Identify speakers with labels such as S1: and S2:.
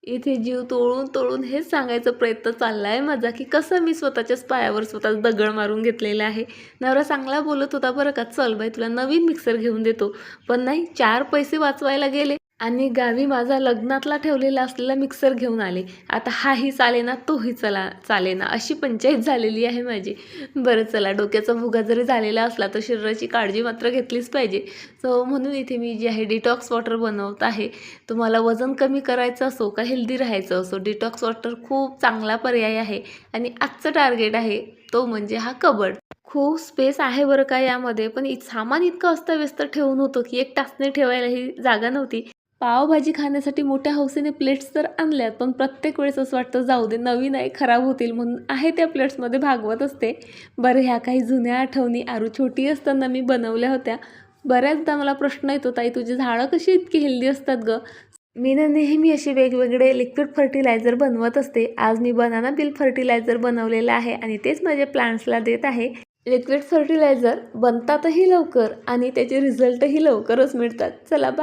S1: इथे जीव तोडून तोडून हेच सांगायचा प्रयत्न चालला आहे माझा, की कसं मी स्वतःच्याच पायावर स्वतःच दगड मारून घेतलेला आहे. नवरा चांगला बोलत होता बरं का, "चल बाई तुला नवीन मिक्सर घेऊन देतो." पण नाही, 4 पैसे वाचवायला गेले आणि गावी माझा लग्नातला ठेवलेला असलेला मिक्सर घेऊन आले. आता हाही चालेना, तोही चालेना, अशी पंचाईत झालेली आहे माझी. बरं चला, डोक्याचा भुगा जरी झालेला असला तर शरीराची काळजी मात्र घेतलीच पाहिजे. सो म्हणून इथे मी जे आहे डिटॉक्स वॉटर बनवत आहे. तुम्हाला वजन कमी करायचं असो का हेल्दी राहायचं असो, डिटॉक्स वॉटर खूप चांगला पर्याय आहे. आणि आजचं टार्गेट आहे तो म्हणजे हा कबर्ड. खूप स्पेस आहे बरं का यामध्ये, पण सामान इतकं अस्ताव्यस्त ठेवून होतं की एक टाचणी ठेवायलाही जागा नव्हती. पावभाजी खाण्यासाठी मोठ्या हौसेने प्लेट्स तर आणल्यात, पण प्रत्येक वेळेस असं वाटतं जाऊ दे, नवीन आहे, खराब होतील म्हणून आहे त्या प्लेट्समध्ये भागवत असते. बरं, ह्या काही जुन्या आठवणी आरू छोटी असताना मी बनवल्या होत्या. बऱ्याचदा मला प्रश्न येतो, ताई तुझी झाडं कशी इतकी हेल्दी असतात गं? मी ना नेहमी असे वेगवेगळे लिक्विड फर्टिलायझर बनवत असते. आज मी बनाना पील फर्टिलायझर बनवलेलं आहे आणि तेच माझ्या प्लांट्सला देत आहे. लिक्विड फर्टिलायझर बनतातही लवकर आणि त्याचे रिझल्टही लवकरच मिळतात. चला, बाय.